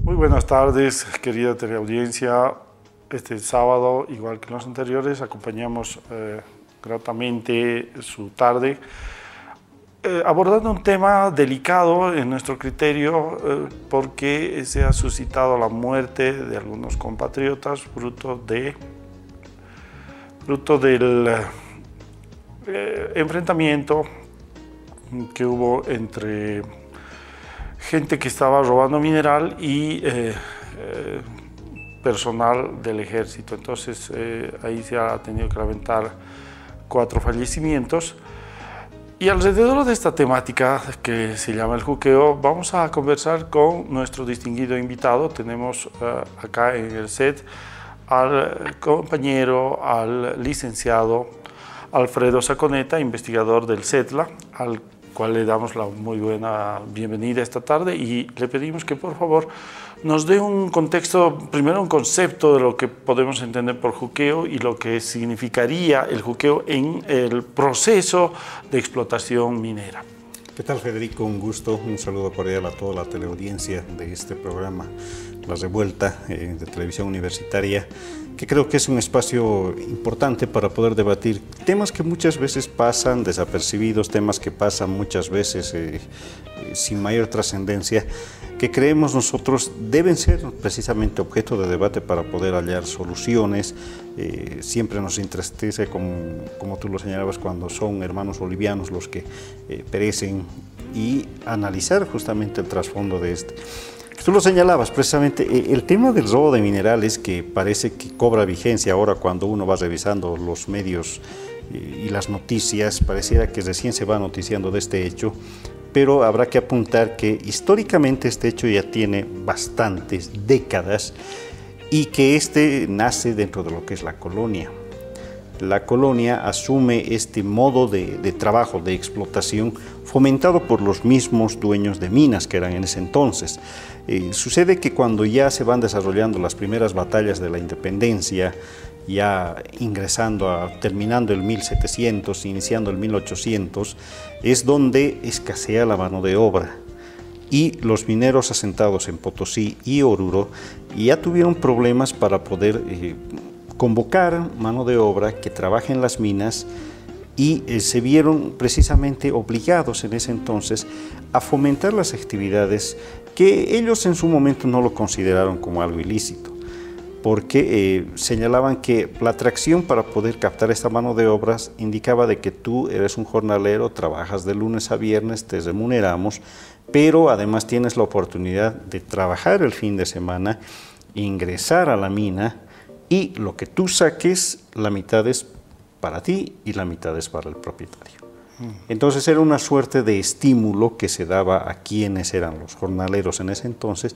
Muy buenas tardes, querida teleaudiencia. Este sábado, igual que los anteriores, acompañamos gratamente su tarde, abordando un tema delicado en nuestro criterio, porque se ha suscitado la muerte de algunos compatriotas fruto del enfrentamiento que hubo entre gente que estaba robando mineral y personal del ejército. Entonces ahí se ha tenido que lamentar 4 fallecimientos. Y alrededor de esta temática que se llama el juqueo, vamos a conversar con nuestro distinguido invitado. Tenemos acá en el set al compañero, al licenciado Alfredo Saconeta, investigador del CETLA, al cual le damos la muy buena bienvenida esta tarde y le pedimos que por favor nos dé un contexto, primero un concepto de lo que podemos entender por juqueo y lo que significaría el juqueo en el proceso de explotación minera. ¿Qué tal, Federico? Un gusto, un saludo cordial a toda la teleaudiencia de este programa La Revuelta de Televisión Universitaria, que creo que es un espacio importante para poder debatir temas que muchas veces pasan desapercibidos, temas que pasan muchas veces sin mayor trascendencia, que creemos nosotros deben ser precisamente objeto de debate para poder hallar soluciones. Siempre nos entristece, como tú lo señalabas, cuando son hermanos bolivianos los que perecen, y analizar justamente el trasfondo de este. Tú lo señalabas precisamente, el tema del robo de minerales, que parece que cobra vigencia ahora cuando uno va revisando los medios y las noticias, pareciera que recién se va noticiando de este hecho, pero habrá que apuntar que históricamente este hecho ya tiene bastantes décadas y que este nace dentro de lo que es la colonia. La colonia asume este modo de trabajo, de explotación, fomentado por los mismos dueños de minas que eran en ese entonces. Sucede que cuando ya se van desarrollando las primeras batallas de la independencia, ya terminando el 1700, iniciando el 1800, es donde escasea la mano de obra. Y los mineros asentados en Potosí y Oruro ya tuvieron problemas para poder convocar mano de obra que trabaje en las minas, y se vieron precisamente obligados en ese entonces a fomentar las actividades que ellos en su momento no lo consideraron como algo ilícito, porque señalaban que la atracción para poder captar esta mano de obras indicaba de que tú eres un jornalero, trabajas de lunes a viernes, te remuneramos, pero además tienes la oportunidad de trabajar el fin de semana, ingresar a la mina, y lo que tú saques, la mitad es para ti y la mitad es para el propietario. Entonces era una suerte de estímulo que se daba a quienes eran los jornaleros en ese entonces,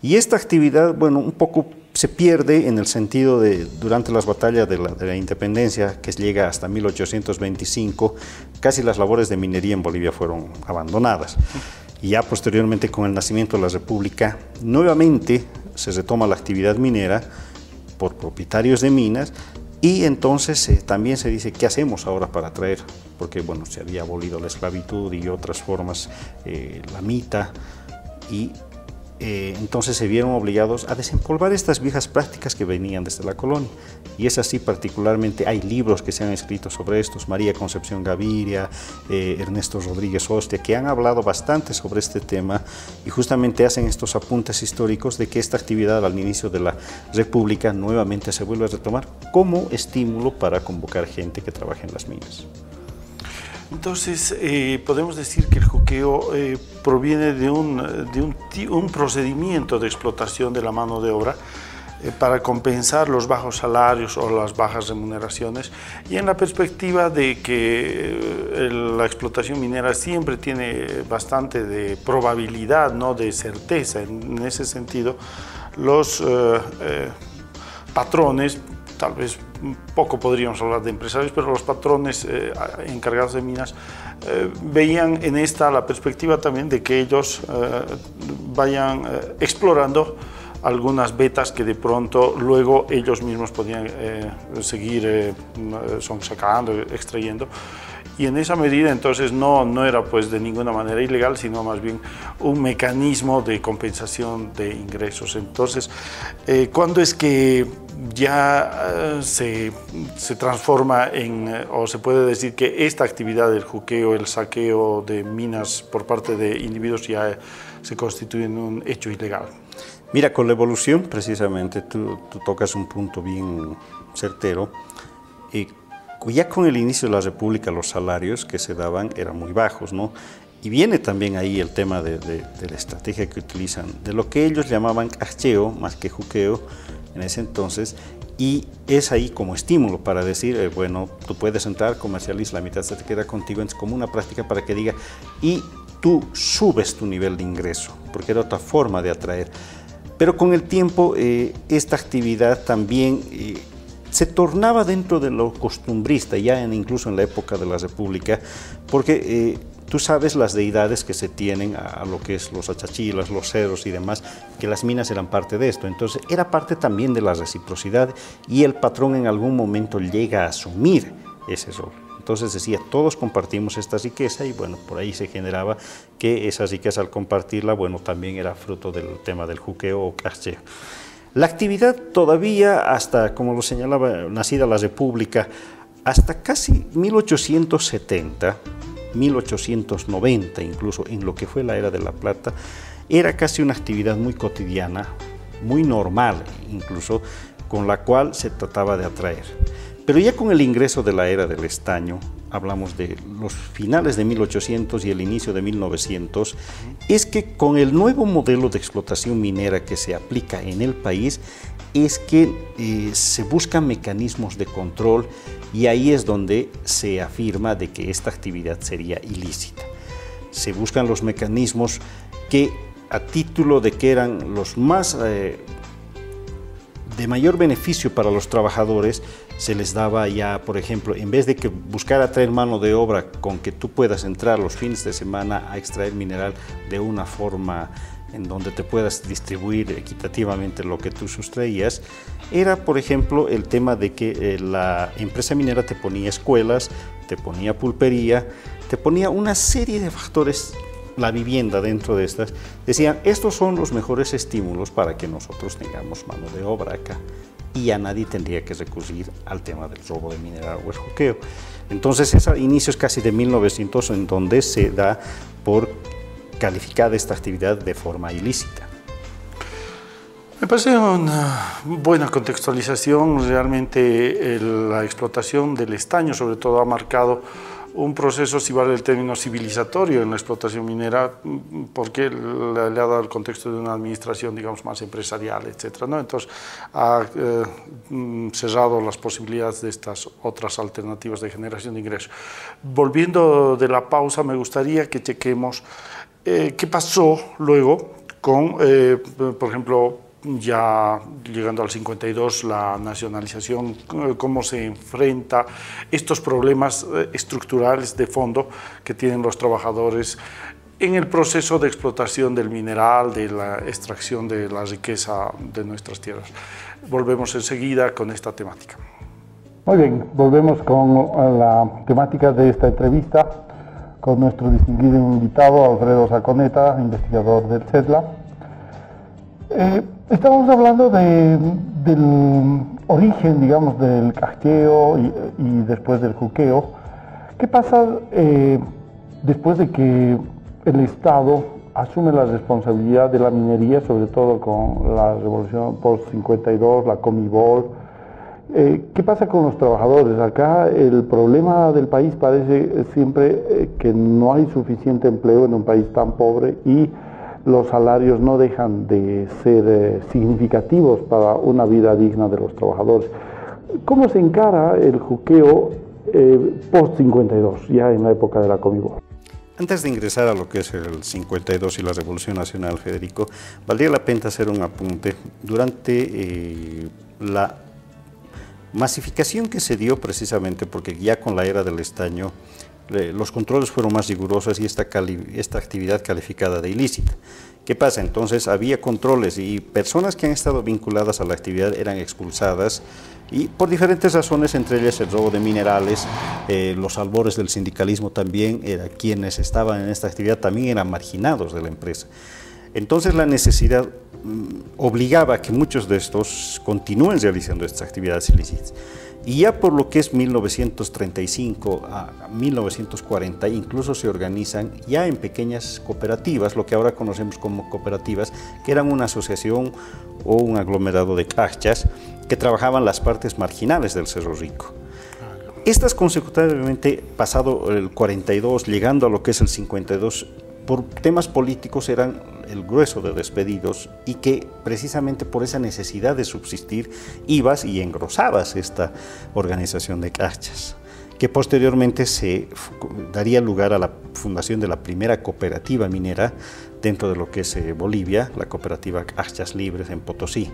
y esta actividad, bueno, un poco se pierde en el sentido de, durante las batallas de la independencia, que llega hasta 1825, casi las labores de minería en Bolivia fueron abandonadas. Y ya posteriormente, con el nacimiento de la República, nuevamente se retoma la actividad minera por propietarios de minas, y entonces también se dice, ¿qué hacemos ahora para atraer? Porque bueno, se había abolido la esclavitud y otras formas, la mita, y entonces se vieron obligados a desempolvar estas viejas prácticas que venían desde la colonia. Y es así, particularmente hay libros que se han escrito sobre estos, María Concepción Gaviria, Ernesto Rodríguez Ostia, que han hablado bastante sobre este tema y justamente hacen estos apuntes históricos de que esta actividad al inicio de la República nuevamente se vuelve a retomar como estímulo para convocar gente que trabaje en las minas. Entonces, podemos decir que el juqueo proviene de un procedimiento de explotación de la mano de obra para compensar los bajos salarios o las bajas remuneraciones, y en la perspectiva de que la explotación minera siempre tiene bastante de probabilidad, no de certeza. En ese sentido, los patrones, tal vez poco podríamos hablar de empresarios, pero los patrones encargados de minas veían en esta la perspectiva también de que ellos vayan explorando algunas vetas que de pronto luego ellos mismos podían seguir sacando, extrayendo, y en esa medida entonces no era pues de ninguna manera ilegal, sino más bien un mecanismo de compensación de ingresos. Entonces, ¿cuándo es que ya se transforma o se puede decir que esta actividad del juqueo, el saqueo de minas por parte de individuos ya se constituye en un hecho ilegal? Mira, con la evolución, precisamente, tú tocas un punto bien certero. Ya con el inicio de la República, los salarios que se daban eran muy bajos, ¿no? Y viene también ahí el tema de la estrategia que utilizan, de lo que ellos llamaban cacheo, más que juqueo, en ese entonces, y es ahí como estímulo para decir, bueno, tú puedes entrar, comercializar, la mitad se te queda contigo, es como una práctica para que diga, y tú subes tu nivel de ingreso, porque era otra forma de atraer. Pero con el tiempo, esta actividad también se tornaba dentro de lo costumbrista, ya incluso en la época de la República, porque tú sabes las deidades que se tienen a lo que es los achachilas, los cerros y demás, que las minas eran parte de esto. Entonces era parte también de la reciprocidad y el patrón en algún momento llega a asumir ese rol. Entonces decía, todos compartimos esta riqueza y bueno, por ahí se generaba que esa riqueza al compartirla, bueno, también era fruto del tema del juqueo o cacheo. La actividad todavía hasta, como lo señalaba, nacida la República, hasta casi 1870, 1890 incluso, en lo que fue la era de la plata, era casi una actividad muy cotidiana, muy normal incluso, con la cual se trataba de atraer. Pero ya con el ingreso de la era del estaño, hablamos de los finales de 1800 y el inicio de 1900, es que con el nuevo modelo de explotación minera que se aplica en el país, es que se buscan mecanismos de control y ahí es donde se afirma de que esta actividad sería ilícita. Se buscan los mecanismos que a título de que eran los más de mayor beneficio para los trabajadores, se les daba ya, por ejemplo, en vez de que buscar atraer mano de obra con que tú puedas entrar los fines de semana a extraer mineral de una forma en donde te puedas distribuir equitativamente lo que tú sustraías, era, por ejemplo, el tema de que la empresa minera te ponía escuelas, te ponía pulpería, te ponía una serie de factores, la vivienda dentro de estas, decían, estos son los mejores estímulos para que nosotros tengamos mano de obra acá. Y ya nadie tendría que recurrir al tema del robo de mineral o el juqueo. Entonces, ese inicio es casi de 1900, en donde se da por calificada esta actividad de forma ilícita. Me parece una buena contextualización. Realmente la explotación del estaño, sobre todo, ha marcado un proceso, si vale el término, civilizatorio en la explotación minera, porque le ha dado el contexto de una administración, digamos, más empresarial, etc., ¿no? Entonces, ha cerrado las posibilidades de estas otras alternativas de generación de ingresos. Volviendo de la pausa, me gustaría que chequemos qué pasó luego con, por ejemplo, ya llegando al 52, la nacionalización, cómo se enfrenta estos problemas estructurales de fondo que tienen los trabajadores en el proceso de explotación del mineral, de la extracción de la riqueza de nuestras tierras. Volvemos enseguida con esta temática. Muy bien, volvemos con la temática de esta entrevista con nuestro distinguido invitado Alfredo Saconeta, investigador del CEDLA. Estábamos hablando del origen, digamos, del cacheo y después del juqueo. ¿Qué pasa después de que el Estado asume la responsabilidad de la minería, sobre todo con la revolución post-52, la Comibol? ¿Qué pasa con los trabajadores? Acá el problema del país parece siempre que no hay suficiente empleo en un país tan pobre y los salarios no dejan de ser significativos para una vida digna de los trabajadores. ¿Cómo se encara el juqueo post-52, ya en la época de la Comibol? Antes de ingresar a lo que es el 52 y la Revolución Nacional, Federico, valdría la pena hacer un apunte. Durante la masificación que se dio precisamente porque ya con la era del estaño los controles fueron más rigurosos y esta actividad calificada de ilícita. ¿Qué pasa? Entonces había controles y personas que han estado vinculadas a la actividad eran expulsadas y por diferentes razones, entre ellas el robo de minerales, los albores del sindicalismo también, quienes estaban en esta actividad también eran marginados de la empresa. Entonces la necesidad obligaba a que muchos de estos continúen realizando estas actividades ilícitas. Y ya por lo que es 1935 a 1940 incluso se organizan ya en pequeñas cooperativas, lo que ahora conocemos como cooperativas, que eran una asociación o un aglomerado de cajas que trabajaban las partes marginales del Cerro Rico. Estas consecutivamente, pasado el 42, llegando a lo que es el 52, por temas políticos eran el grueso de despedidos y que precisamente por esa necesidad de subsistir ibas y engrosabas esta organización de cajas, que posteriormente se daría lugar a la fundación de la primera cooperativa minera dentro de lo que es Bolivia, la cooperativa Cajas Libres en Potosí.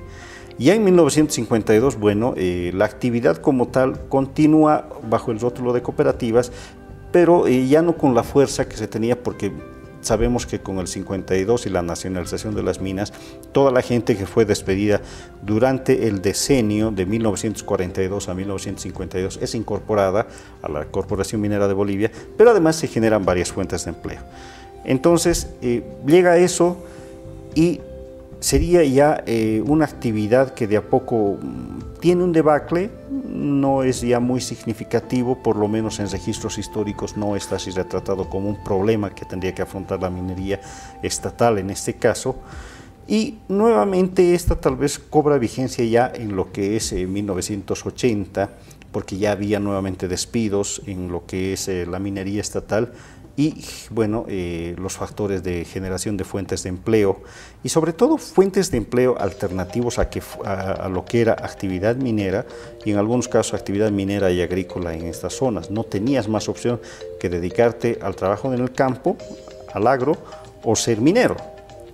Ya en 1952, bueno, la actividad como tal continúa bajo el rótulo de cooperativas, pero ya no con la fuerza que se tenía, porque sabemos que con el 52 y la nacionalización de las minas, toda la gente que fue despedida durante el decenio de 1942 a 1952 es incorporada a la Corporación Minera de Bolivia, pero además se generan varias fuentes de empleo. Entonces llega eso y sería ya una actividad que de a poco tiene un debacle, no es ya muy significativo, por lo menos en registros históricos no está así retratado como un problema que tendría que afrontar la minería estatal en este caso. Y nuevamente esta tal vez cobra vigencia ya en lo que es 1980, porque ya había nuevamente despidos en lo que es la minería estatal, y bueno, los factores de generación de fuentes de empleo y sobre todo fuentes de empleo alternativos a lo que era actividad minera y en algunos casos actividad minera y agrícola en estas zonas. No tenías más opción que dedicarte al trabajo en el campo, al agro o ser minero.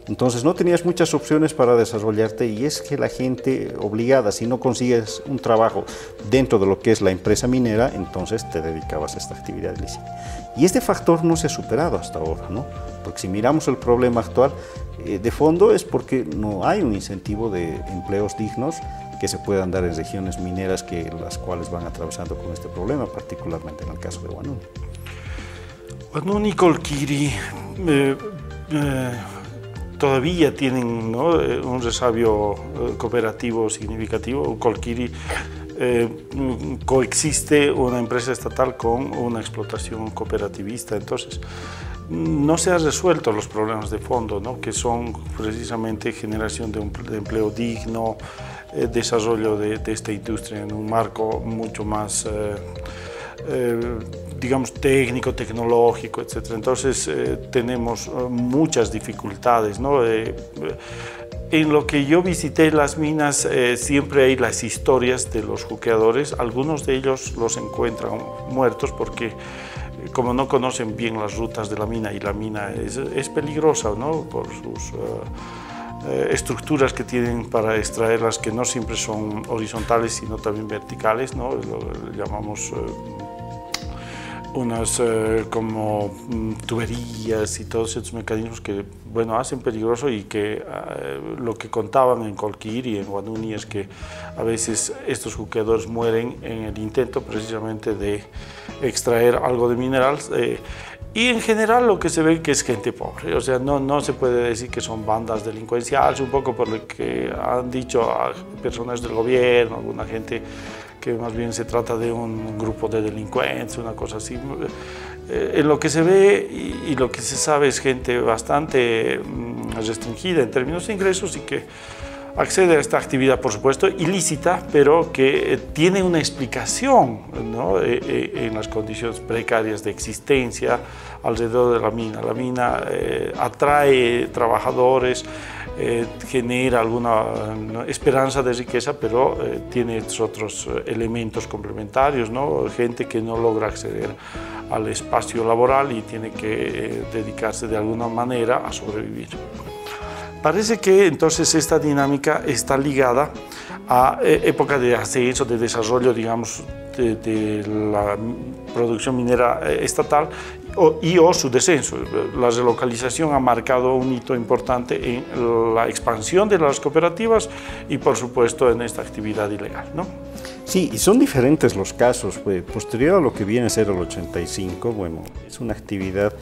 Entonces no tenías muchas opciones para desarrollarte y es que la gente obligada, si no consigues un trabajo dentro de lo que es la empresa minera, entonces te dedicabas a esta actividad ilícita. Y este factor no se ha superado hasta ahora, ¿no? Porque si miramos el problema actual, de fondo es porque no hay un incentivo de empleos dignos que se puedan dar en regiones mineras las cuales van atravesando con este problema, particularmente en el caso de Huanuni. Huanuni y Colquiri todavía tienen, ¿no?, un resabio cooperativo significativo. Colquiri coexiste una empresa estatal con una explotación cooperativista, entonces no se han resuelto los problemas de fondo, ¿no?, que son precisamente generación de empleo digno, desarrollo de esta industria en un marco mucho más digamos técnico, tecnológico, etc. Entonces tenemos muchas dificultades, ¿no? En lo que yo visité las minas siempre hay las historias de los juqueadores, algunos de ellos los encuentran muertos porque como no conocen bien las rutas de la mina y la mina es peligrosa, ¿no?, por sus estructuras que tienen para extraerlas, que no siempre son horizontales sino también verticales, ¿no? Lo llamamos unas como tuberías y todos estos mecanismos que, bueno, hacen peligroso y que lo que contaban en Colquiri y en Huanuni es que a veces estos juqueadores mueren en el intento precisamente de extraer algo de mineral y en general lo que se ve que es gente pobre, o sea, no se puede decir que son bandas delincuenciales, un poco por lo que han dicho a personas del gobierno, alguna gente que más bien se trata de un grupo de delincuentes, una cosa así. En lo que se ve y lo que se sabe es gente bastante restringida en términos de ingresos y que accede a esta actividad, por supuesto, ilícita, pero que tiene una explicación, ¿no?, en las condiciones precarias de existencia alrededor de la mina. La mina atrae trabajadores, genera alguna esperanza de riqueza, pero tiene otros elementos complementarios, ¿no? Gente que no logra acceder al espacio laboral y tiene que dedicarse de alguna manera a sobrevivir. Parece que entonces esta dinámica está ligada a época de ascenso, de desarrollo, digamos, de la producción minera estatal o su descenso. La relocalización ha marcado un hito importante en la expansión de las cooperativas y, por supuesto, en esta actividad ilegal, ¿no? Sí, y son diferentes los casos. Posterior a lo que viene a ser el 85, bueno, es una actividad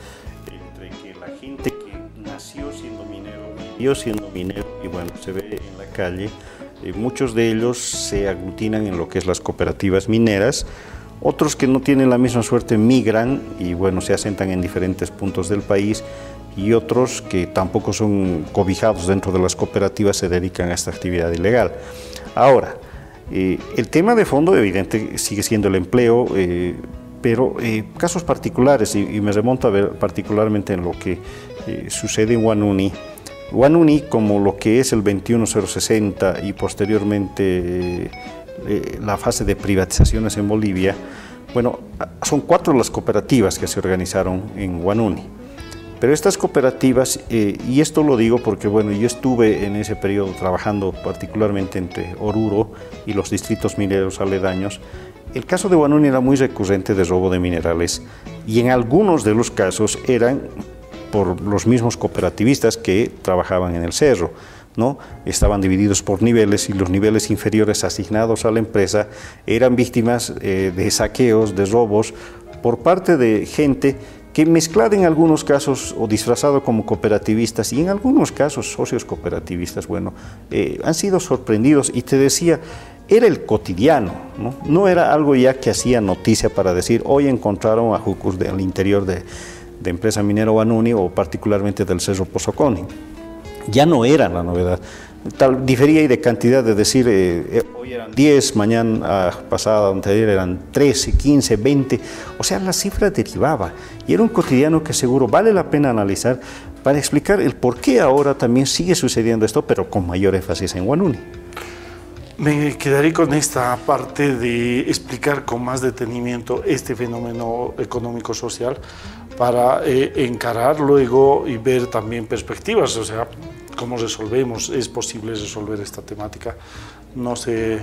entre que la gente que nació siendo minero, vivió siendo minero y bueno, se ve en la calle, muchos de ellos se aglutinan en lo que es las cooperativas mineras. Otros que no tienen la misma suerte migran y bueno, se asentan en diferentes puntos del país, y otros que tampoco son cobijados dentro de las cooperativas se dedican a esta actividad ilegal. Ahora, el tema de fondo evidente sigue siendo el empleo, pero casos particulares, y me remonto a ver particularmente en lo que sucede en Huanuni. Huanuni, como lo que es el 21060 y posteriormente la fase de privatizaciones en Bolivia, bueno, son 4 las cooperativas que se organizaron en Huanuni. Pero estas cooperativas, y esto lo digo porque bueno, yo estuve en ese periodo trabajando particularmente entre Oruro y los distritos mineros aledaños. El caso de Huanuni era muy recurrente de robo de minerales, y en algunos de los casos eran por los mismos cooperativistas que trabajaban en el cerro, ¿no? Estaban divididos por niveles, y los niveles inferiores asignados a la empresa eran víctimas de saqueos, de robos por parte de gente que, mezclada en algunos casos o disfrazado como cooperativistas y en algunos casos socios cooperativistas, bueno, han sido sorprendidos. Y te decía, era el cotidiano, ¿no? No era algo ya que hacía noticia para decir hoy encontraron a jucos del interior de empresa minera Huanuni o particularmente del Cerro Pozoconi. Ya no era la novedad. Tal difería y de cantidad de decir hoy eran 10, mañana pasada, anteayer eran 13, 15, 20, o sea, la cifra derivaba, y era un cotidiano que seguro vale la pena analizar para explicar el por qué ahora también sigue sucediendo esto, pero con mayor énfasis en Huanuni. Me quedaré con esta parte de explicar con más detenimiento este fenómeno económico-social para encarar luego y ver también perspectivas, o sea, cómo resolvemos, es posible resolver esta temática. No se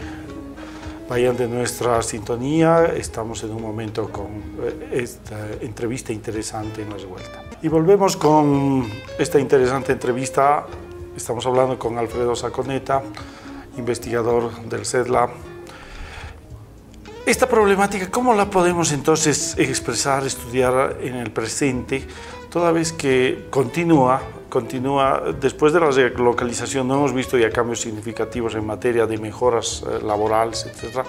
vayan de nuestra sintonía, estamos en un momento con esta entrevista interesante en La Revuelta. Y volvemos con esta interesante entrevista, estamos hablando con Alfredo Saconeta, investigador del CEDLA. Esta problemática, ¿cómo la podemos entonces expresar, estudiar en el presente, toda vez que continúa, después de la relocalización no hemos visto ya cambios significativos en materia de mejoras laborales, etcétera?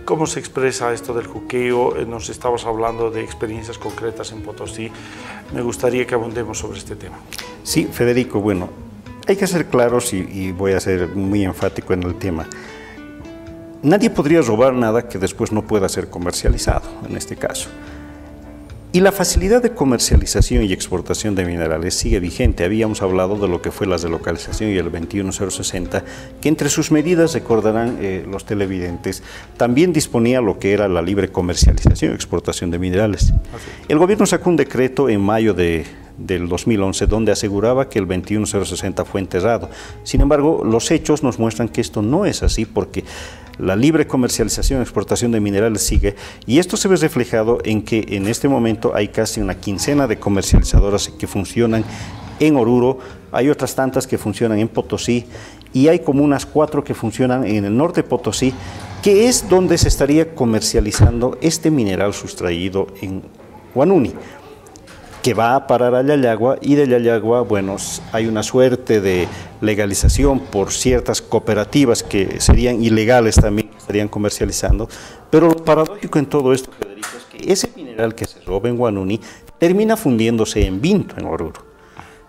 ¿Cómo se expresa esto del juqueo? Nos estabas hablando de experiencias concretas en Potosí. Me gustaría que abundemos sobre este tema. Sí, Federico, bueno, hay que ser claros y voy a ser muy enfático en el tema. Nadie podría robar nada que después no pueda ser comercializado, en este caso. Y la facilidad de comercialización y exportación de minerales sigue vigente. Habíamos hablado de lo que fue la relocalización y el 21060, que entre sus medidas, recordarán los televidentes, también disponía lo que era la libre comercialización y exportación de minerales. El gobierno sacó un decreto en mayo del 2011 donde aseguraba que el 21060 fue enterrado. Sin embargo, los hechos nos muestran que esto no es así, porque la libre comercialización y exportación de minerales sigue, y esto se ve reflejado en que en este momento hay casi una quincena de comercializadoras que funcionan en Oruro, hay otras tantas que funcionan en Potosí, y hay como unas 4 que funcionan en el norte de Potosí, que es donde se estaría comercializando este mineral sustraído en Huanuni, que va a parar a Yayagua, y de Yayagua, bueno, hay una suerte de legalización por ciertas cooperativas que serían ilegales también, que estarían comercializando, pero lo paradójico en todo esto, Federico, es que ese mineral que se roba en Huanuni termina fundiéndose en Vinto, en Oruro.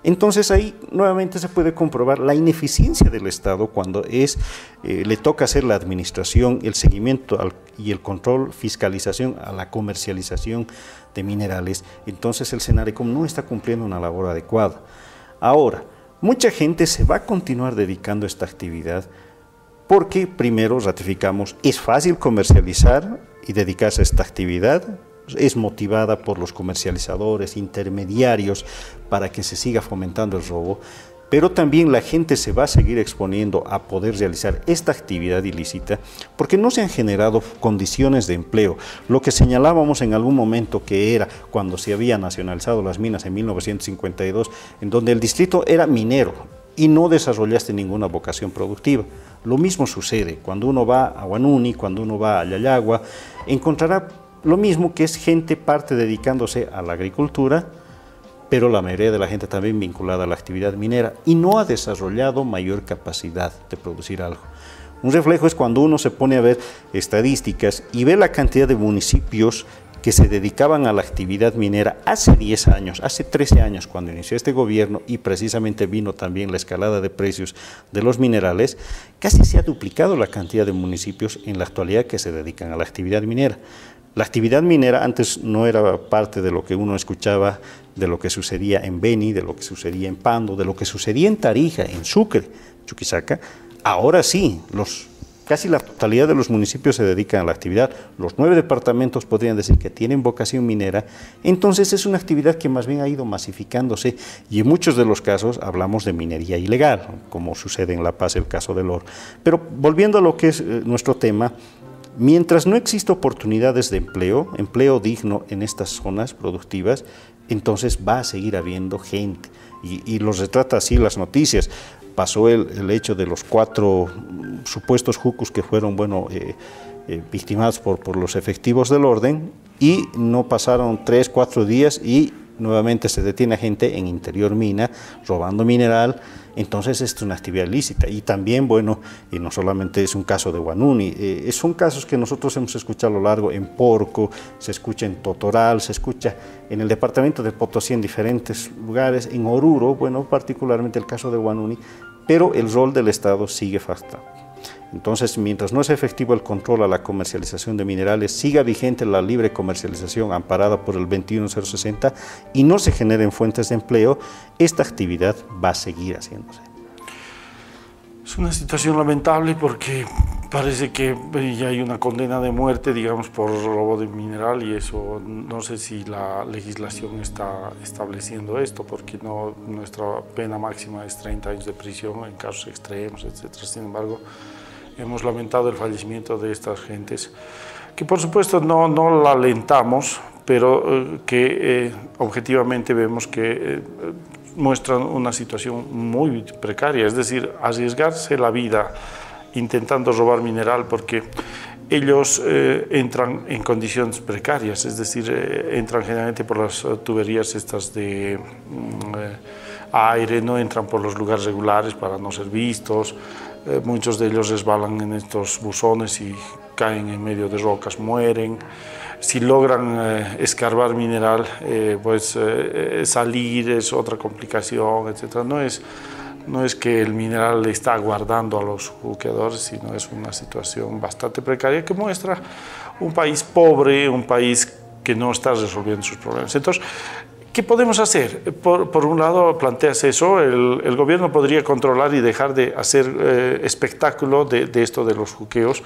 Entonces ahí nuevamente se puede comprobar la ineficiencia del Estado cuando le toca hacer la administración, el seguimiento y el control, fiscalización a la comercialización de minerales. Entonces el SENARECOM no está cumpliendo una labor adecuada. Ahora, mucha gente se va a continuar dedicando a esta actividad porque, primero, ratificamos, es fácil comercializar y dedicarse a esta actividad, es motivada por los comercializadores, intermediarios, para que se siga fomentando el robo. pero también la gente se va a seguir exponiendo a poder realizar esta actividad ilícita porque no se han generado condiciones de empleo. Lo que señalábamos en algún momento que era cuando se había nacionalizado las minas en 1952, en donde el distrito era minero y no desarrollaste ninguna vocación productiva. Lo mismo sucede cuando uno va a Huanuni, cuando uno va a Yayagua, encontrará lo mismo, que es gente parte dedicándose a la agricultura, pero la mayoría de la gente también vinculada a la actividad minera y no ha desarrollado mayor capacidad de producir algo. Un reflejo es cuando uno se pone a ver estadísticas y ve la cantidad de municipios que se dedicaban a la actividad minera hace 10 años, hace 13 años cuando inició este gobierno y precisamente vino también la escalada de precios de los minerales, casi se ha duplicado la cantidad de municipios en la actualidad que se dedican a la actividad minera. La actividad minera antes no era parte de lo que uno escuchaba, de lo que sucedía en Beni, de lo que sucedía en Pando, de lo que sucedía en Tarija, en Sucre, Chuquisaca. Ahora sí, casi la totalidad de los municipios se dedican a la actividad. Los 9 departamentos podrían decir que tienen vocación minera. Entonces es una actividad que más bien ha ido masificándose y en muchos de los casos hablamos de minería ilegal, como sucede en La Paz el caso del oro. Pero volviendo a lo que es nuestro tema, mientras no exista oportunidades de empleo digno en estas zonas productivas, entonces va a seguir habiendo gente. Y los retrata así las noticias. Pasó el hecho de los 4 supuestos jucus que fueron, victimados por los efectivos del orden, y no pasaron 3, 4 días y nuevamente se detiene a gente en interior mina, robando mineral. Entonces esto es una actividad ilícita y también, y no solamente es un caso de Huanuni, son casos que nosotros hemos escuchado a lo largo en Porco, se escucha en Totoral, se escucha en el departamento de Potosí en diferentes lugares, en Oruro, particularmente el caso de Huanuni, pero el rol del Estado sigue faltando. Entonces, mientras no sea efectivo el control a la comercialización de minerales, siga vigente la libre comercialización amparada por el 21060 y no se generen fuentes de empleo, esta actividad va a seguir haciéndose. Es una situación lamentable porque parece que ya hay una condena de muerte, digamos, por robo de mineral, y eso no sé si la legislación está estableciendo esto, porque nuestra pena máxima es 30 años de prisión en casos extremos, etc. Sin embargo, hemos lamentado el fallecimiento de estas gentes, que por supuesto no la alentamos, pero que objetivamente vemos que muestran una situación muy precaria, es decir, arriesgarse la vida intentando robar mineral, porque ellos entran en condiciones precarias, es decir, entran generalmente por las tuberías estas de aire, no entran por los lugares regulares para no ser vistos. Muchos de ellos resbalan en estos buzones y caen en medio de rocas, mueren. Si logran escarbar mineral, salir es otra complicación, etc. No es que el mineral le está aguardando a los juqueadores, sino es una situación bastante precaria que muestra un país pobre, un país que no está resolviendo sus problemas. Entonces, ¿qué podemos hacer? Por un lado, planteas eso, el gobierno podría controlar y dejar de hacer espectáculo de esto de los juqueos.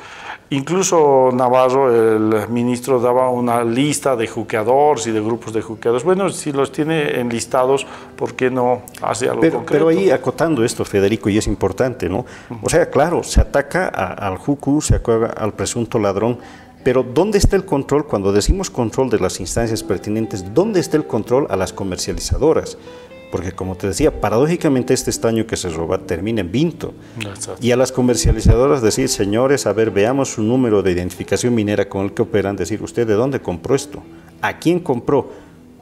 Incluso Navarro, el ministro, daba una lista de juqueadores y de grupos de juqueadores. Bueno, si los tiene enlistados, ¿por qué no hace algo concreto? Pero ahí acotando esto, Federico, y es importante, ¿no? O sea, claro, se ataca al jucu, se ataca al presunto ladrón, pero ¿dónde está el control? Cuando decimos control de las instancias pertinentes, ¿dónde está el control a las comercializadoras? Porque, como te decía, paradójicamente este estaño que se roba termina en Vinto. Y a las comercializadoras decir, señores, a ver, veamos su número de identificación minera con el que operan, decir, ¿usted de dónde compró esto? ¿A quién compró?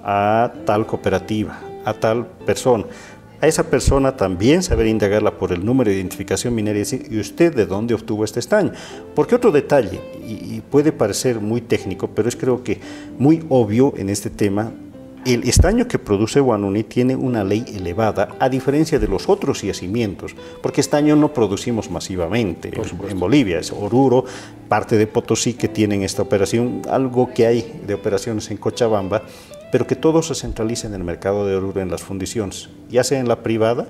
A tal cooperativa, a tal persona. A esa persona también saber indagarla por el número de identificación minera y decir, ¿y usted de dónde obtuvo este estaño? Porque otro detalle, y puede parecer muy técnico, pero es creo que muy obvio en este tema, el estaño que produce Huanuni tiene una ley elevada, a diferencia de los otros yacimientos, porque estaño no producimos masivamente. En Bolivia es Oruro, parte de Potosí que tienen esta operación, algo que hay de operaciones en Cochabamba, pero que todo se centraliza en el mercado de Oruro, en las fundiciones, ya sea en la privada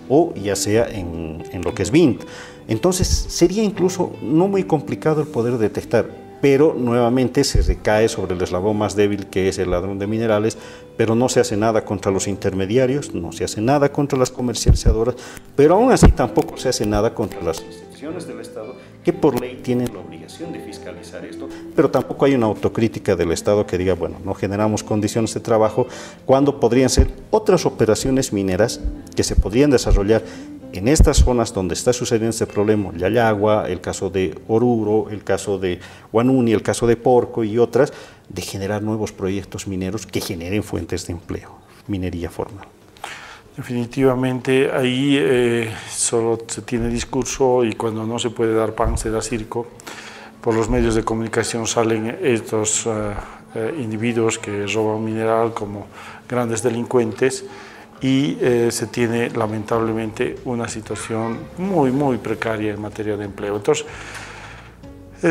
o ya sea en lo que es Vint. Entonces sería incluso no muy complicado el poder detectar. pero nuevamente se recae sobre el eslabón más débil, que es el ladrón de minerales, pero no se hace nada contra los intermediarios, no se hace nada contra las comercializadoras, pero aún así tampoco se hace nada contra las instituciones del Estado, que por ley tienen la obligación de fiscalizar esto, pero tampoco hay una autocrítica del Estado que diga, bueno, no generamos condiciones de trabajo, cuando podrían ser otras operaciones mineras que se podrían desarrollar en estas zonas donde está sucediendo este problema, Yayagua, el caso de Oruro, el caso de Huanuni, el caso de Porco y otras, de generar nuevos proyectos mineros que generen fuentes de empleo, minería formal. Definitivamente ahí solo se tiene discurso y cuando no se puede dar pan se da circo. Por los medios de comunicación salen estos individuos que roban mineral como grandes delincuentes y se tiene lamentablemente una situación muy precaria en materia de empleo. Entonces,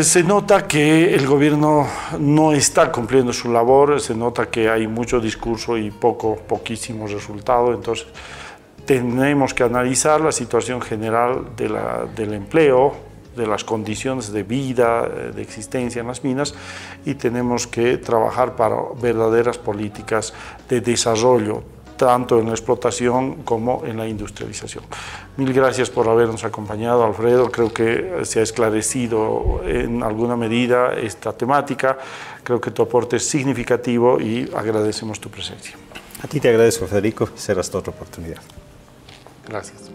se nota que el gobierno no está cumpliendo su labor, se nota que hay mucho discurso y poquísimo resultado. Entonces, tenemos que analizar la situación general del empleo, de las condiciones de vida, de existencia en las minas, y tenemos que trabajar para verdaderas políticas de desarrollo, tanto en la explotación como en la industrialización. Mil gracias por habernos acompañado, Alfredo. Creo que se ha esclarecido en alguna medida esta temática. Creo que tu aporte es significativo y agradecemos tu presencia. A ti te agradezco, Federico, y será hasta otra oportunidad. Gracias.